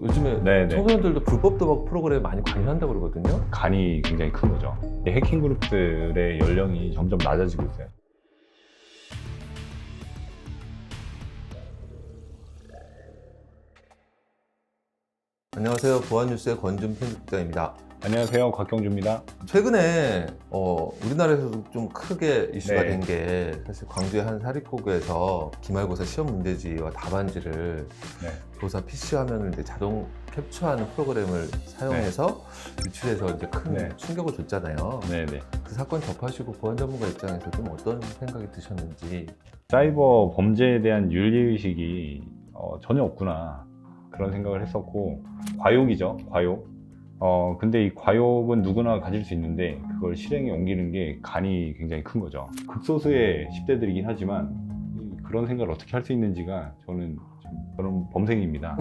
요즘에 네네. 청소년들도 불법 도박 프로그램에 많이 관여한다고 그러거든요. 간이 굉장히 큰 거죠. 해킹 그룹들의 연령이 점점 낮아지고 있어요. 안녕하세요. 보안뉴스의 권준 편집장입니다. 안녕하세요, 곽경주입니다. 최근에 우리나라에서도 좀 크게 이슈가 네. 된 게 사실 광주의 한 사립고교에서 기말고사 시험 문제지와 답안지를 네. 교사 PC 화면을 이제 자동 캡처하는 프로그램을 사용해서 유출해서 이제 큰 네. 충격을 줬잖아요. 네네. 그 사건 접하시고 보안 전문가 입장에서 좀 어떤 생각이 드셨는지. 사이버 범죄에 대한 윤리의식이 전혀 없구나, 그런 생각을 했었고, 과욕이죠, 과욕. 근데 이 과욕은 누구나 가질 수 있는데 그걸 실행에 옮기는 게 간이 굉장히 큰 거죠. 극소수의 10대들이긴 하지만 그런 생각을 어떻게 할 수 있는지가 저는 범생입니다.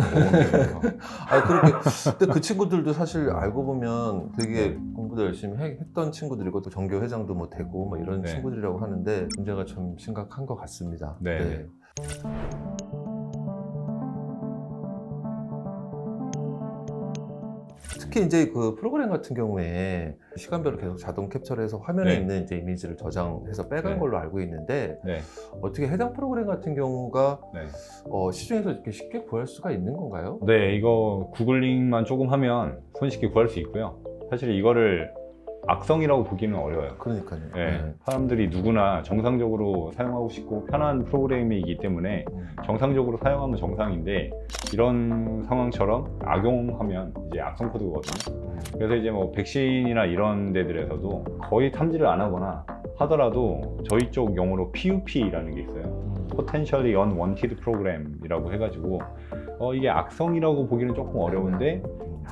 그렇게 근데 그 친구들도 사실 알고 보면 되게 공부도 열심히 했던 친구들이고 또 전교 회장도 뭐 되고 뭐 이런 네. 친구들이라고 하는데 문제가 좀 심각한 것 같습니다. 네. 특히 이제 그 프로그램 같은 경우에 시간별로 계속 자동 캡처를 해서 화면에 네. 있는 이제 이미지를 저장해서 빼간 네. 걸로 알고 있는데 네. 어떻게 해당 프로그램 같은 경우가 네. 시중에서 이렇게 쉽게 구할 수가 있는 건가요? 네, 이거 구글링만 조금 하면 손쉽게 구할 수 있고요. 사실 이거를 악성이라고 보기는 어려워요. 그러니까요. 네, 사람들이 누구나 정상적으로 사용하고 싶고 편한 프로그램이기 때문에 정상적으로 사용하면 정상인데, 이런 상황처럼 악용하면 이제 악성 코드거든요. 그래서 이제 뭐 백신이나 이런 데들에서도 거의 탐지를 안 하거나 하더라도 저희 쪽 용어로 PUP라는 게 있어요. Potentially Unwanted Program이라고 해가지고 이게 악성이라고 보기는 조금 어려운데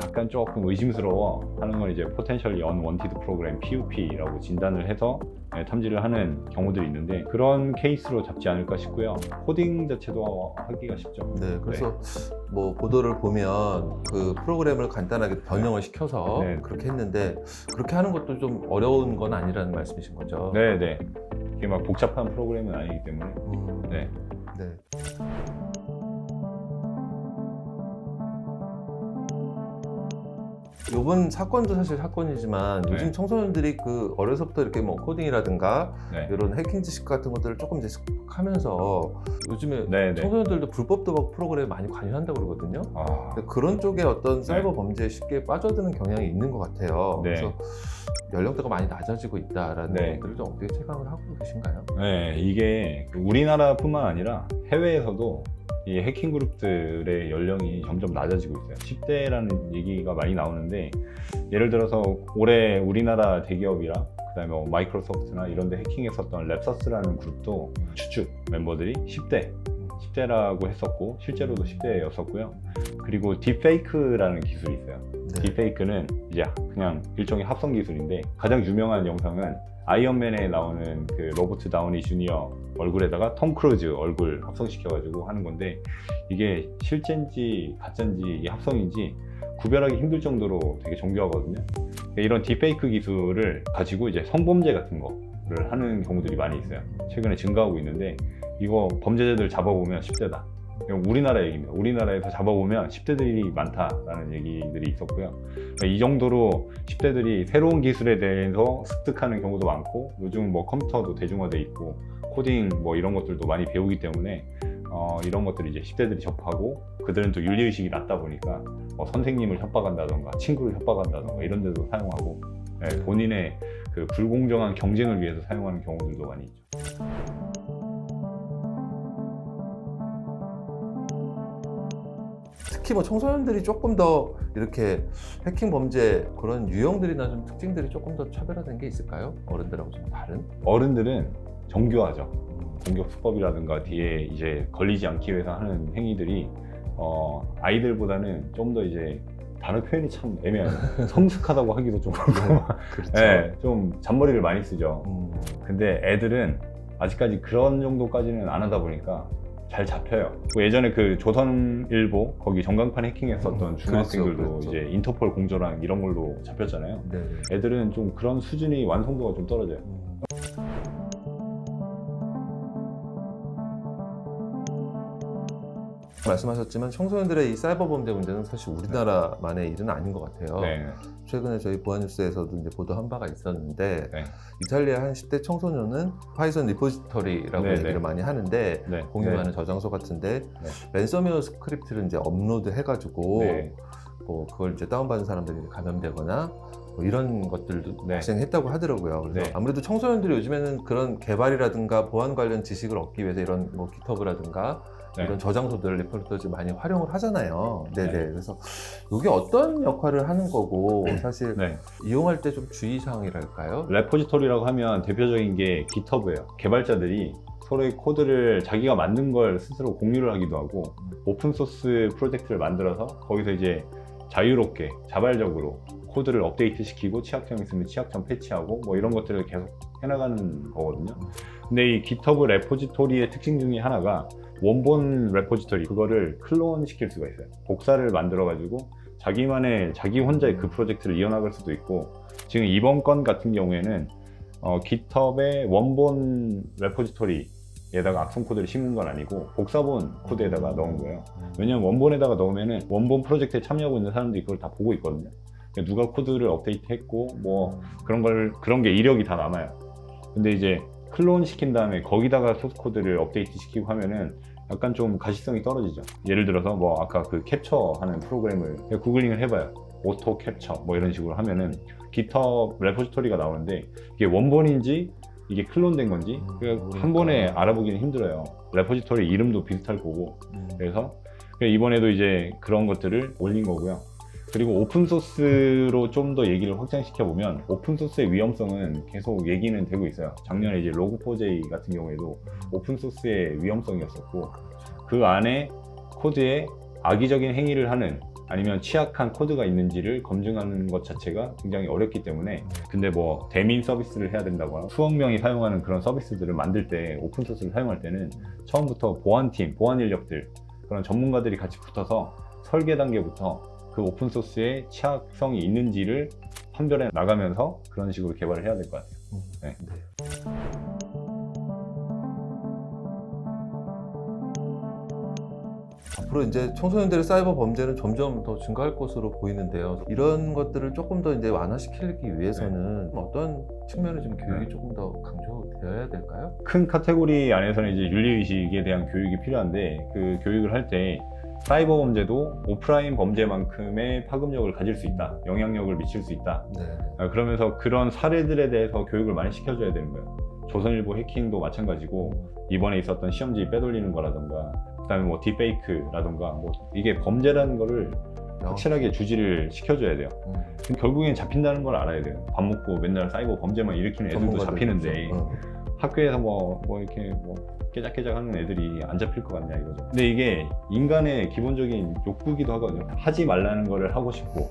약간 조금 의심스러워 하는 건 이제 Potentially Unwanted Program, PUP라고 진단을 해서 탐지를 하는 경우들이 있는데, 그런 케이스로 잡지 않을까 싶고요. 코딩 자체도 하기가 쉽죠. 네, 그래서 뭐 보도를 보면 그 프로그램을 간단하게 변형을 시켜서 네. 그렇게 했는데 그렇게 하는 것도 좀 어려운 건 아니라는 말씀이신 거죠? 네네. 이게 막 복잡한 프로그램은 아니기 때문에. 네. 네. 요번 사건도 사실 사건이지만 요즘 네. 청소년들이 그 어려서부터 이렇게 뭐 코딩이라든가 네. 이런 해킹 지식 같은 것들을 조금 이제 습득하면서 요즘에 네네. 청소년들도 불법 도박 프로그램에 많이 관여한다고 그러거든요. 아, 근데 그런 쪽에 어떤 사이버 범죄에 쉽게 빠져드는 경향이 있는 것 같아요. 네. 그래서 연령대가 많이 낮아지고 있다라는 네. 것들을 좀 어떻게 체감을 하고 계신가요? 네, 이게 우리나라뿐만 아니라 해외에서도 이 해킹 그룹들의 연령이 점점 낮아지고 있어요. 10대라는 얘기가 많이 나오는데, 예를 들어서 올해 우리나라 대기업이랑 그다음에 뭐 마이크로소프트나 이런 데 해킹했었던 랩서스라는 그룹도 추측 멤버들이 10대라고 했었고 실제로도 10대였었고요. 그리고 딥페이크라는 기술이 있어요. 네. 딥페이크는 이제 그냥 일종의 합성 기술인데, 가장 유명한 영상은 아이언맨에 나오는 그 로버트 다우니 주니어 얼굴에다가 톰 크루즈 얼굴 합성시켜가지고 하는 건데, 이게 실제인지 가짜인지 이게 합성인지 구별하기 힘들 정도로 되게 정교하거든요. 이런 딥페이크 기술을 가지고 이제 성범죄 같은 거를 하는 경우들이 많이 있어요. 최근에 증가하고 있는데, 이거 범죄자들 잡아보면 10대다. 이건 우리나라 얘기입니다. 우리나라에서 잡아보면 10대들이 많다라는 얘기들이 있었고요. 이 정도로 10대들이 새로운 기술에 대해서 습득하는 경우도 많고, 요즘 뭐 컴퓨터도 대중화돼 있고 코딩 뭐 이런 것들도 많이 배우기 때문에 이런 것들이 이제 10대들이 접하고, 그들은 또 윤리의식이 낮다 보니까 선생님을 협박한다던가 친구를 협박한다던가 이런 데도 사용하고, 본인의 그 불공정한 경쟁을 위해서 사용하는 경우들도 많이 있죠. 특히 뭐 청소년들이 조금 더 이렇게 해킹 범죄 그런 유형들이나 좀 특징들이 조금 더 차별화된 게 있을까요? 어른들하고 좀 다른? 어른들은 정교하죠. 공격 수법이라든가 뒤에 이제 걸리지 않기 위해서 하는 행위들이 아이들보다는 좀 더 이제 단어 표현이 참 애매해요. 성숙하다고 하기도 좀 그렇고, 그렇죠. 네, 좀 잔머리를 많이 쓰죠. 근데 애들은 아직까지 그런 정도까지는 안 하다 보니까 잘 잡혀요. 예전에 그 조선일보 거기 전광판 해킹했었던 중학생들도 그렇죠. 이제 인터폴 공조랑 이런 걸로 잡혔잖아요. 네. 애들은 좀 그런 수준이 완성도가 좀 떨어져요. 말씀하셨지만 청소년들의 이 사이버 범죄 문제는 사실 우리나라만의 일은 아닌 것 같아요. 네. 최근에 저희 보안뉴스에서도 이제 보도한 바가 있었는데 네. 이탈리아 한 10대 청소년은 파이썬 리포지터리라고 네, 얘기를 네. 많이 하는데 네. 공유하는 저장소 같은데 네. 랜섬웨어 스크립트를 이제 업로드 해가지고 네. 뭐 그걸 이제 다운받은 사람들이 감염되거나 뭐 이런 것들도 네. 발생했다고 하더라고요. 그래서 네. 아무래도 청소년들이 요즘에는 그런 개발이라든가 보안 관련 지식을 얻기 위해서 이런 뭐 깃허브라든가 네. 이런 저장소들 리포지터리 많이 활용을 하잖아요. 네네. 네. 그래서 이게 어떤 역할을 하는 거고 사실 네. 이용할 때 좀 주의사항이랄까요? 레포지토리라고 하면 대표적인 게 깃허브예요. 개발자들이 서로의 코드를 자기가 만든 걸 스스로 공유를 하기도 하고 오픈소스 프로젝트를 만들어서 거기서 이제 자유롭게 자발적으로 코드를 업데이트 시키고 취약점 있으면 취약점 패치하고 뭐 이런 것들을 계속 해나가는 거거든요. 근데 이 깃허브 레포지토리의 특징 중에 하나가 원본 레포지토리 그거를 클론 시킬 수가 있어요. 복사를 만들어 가지고 자기 혼자의 그 프로젝트를 이어나갈 수도 있고, 지금 이번 건 같은 경우에는 깃허브의 원본 레포지토리에다가 악성 코드를 심은 건 아니고 복사본 코드에다가 넣은 거예요. 왜냐면 원본에다가 넣으면은 원본 프로젝트에 참여하고 있는 사람들이 그걸 다 보고 있거든요. 누가 코드를 업데이트했고 뭐 그런 게 이력이 다 남아요. 근데 이제 클론 시킨 다음에 거기다가 소스 코드를 업데이트 시키고 하면은 약간 좀 가시성이 떨어지죠. 예를 들어서 뭐 아까 그 캡처하는 프로그램을 구글링을 해봐요. 오토 캡처 뭐 이런 식으로 하면은 깃허브 레포지토리가 나오는데 이게 원본인지 이게 클론된 건지 한 번에 알아보기는 힘들어요. 레포지토리 이름도 비슷할 거고. 그래서 이번에도 이제 그런 것들을 올린 거고요. 그리고 오픈소스로 좀 더 얘기를 확장시켜 보면 오픈소스의 위험성은 계속 얘기는 되고 있어요. 작년에 이제 로그4j 같은 경우에도 오픈소스의 위험성이었었고, 그 안에 코드에 악의적인 행위를 하는 아니면 취약한 코드가 있는지를 검증하는 것 자체가 굉장히 어렵기 때문에, 근데 뭐 대민 서비스를 해야 된다거나 수억 명이 사용하는 그런 서비스들을 만들 때 오픈소스를 사용할 때는 처음부터 보안팀, 보안 인력들 그런 전문가들이 같이 붙어서 설계 단계부터 그 오픈소스에 취약성이 있는지를 판별해 나가면서 그런 식으로 개발을 해야 될 것 같아요. 네. 앞으로 이제 청소년들의 사이버 범죄는 점점 더 증가할 것으로 보이는데요. 이런 것들을 조금 더 이제 완화시키기 위해서는 어떤 측면에 좀 교육이 조금 더 강조되어야 될까요? 큰 카테고리 안에서는 이제 윤리의식에 대한 교육이 필요한데, 그 교육을 할 때 사이버 범죄도 오프라인 범죄만큼의 파급력을 가질 수 있다, 영향력을 미칠 수 있다. 네. 그러면서 그런 사례들에 대해서 교육을 많이 시켜줘야 되는 거예요. 조선일보 해킹도 마찬가지고, 이번에 있었던 시험지 빼돌리는 거라던가, 그다음에 뭐 딥페이크라던가, 뭐 이게 범죄라는 거를 확실하게 주지를 시켜줘야 돼요. 그럼 결국엔 잡힌다는 걸 알아야 돼요. 밥 먹고 맨날 사이버 범죄만 일으키는 애들도 잡히는데 학교에서 뭐 이렇게 뭐 깨작깨작 하는 애들이 안 잡힐 것 같냐 이거죠. 근데 이게 인간의 기본적인 욕구기도 하거든요. 하지 말라는 거를 하고 싶고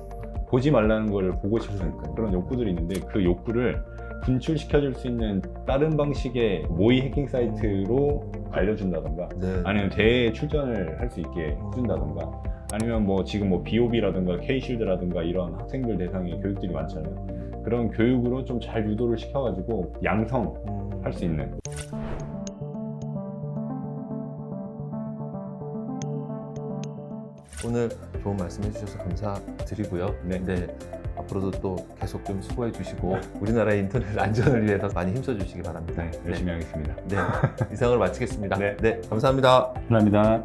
보지 말라는 거를 보고 싶은 그런 욕구들이 있는데, 그 욕구를 분출시켜줄 수 있는 다른 방식의 모의 해킹 사이트로 알려준다던가, 네. 아니면 대회 출전을 할 수 있게 해준다던가, 아니면 뭐 지금 뭐 비오비라든가 K실드라든가 이런 학생들 대상의 교육들이 많잖아요. 그런 교육으로 좀 잘 유도를 시켜가지고 양성할 수 있는. 오늘 좋은 말씀 해주셔서 감사드리고요. 네. 앞으로도 또 계속 좀 수고해 주시고 우리나라의 인터넷 안전을 위해서 많이 힘써 주시기 바랍니다. 네, 열심히 하겠습니다. 네, 이상으로 마치겠습니다. 네. 네, 감사합니다. 감사합니다.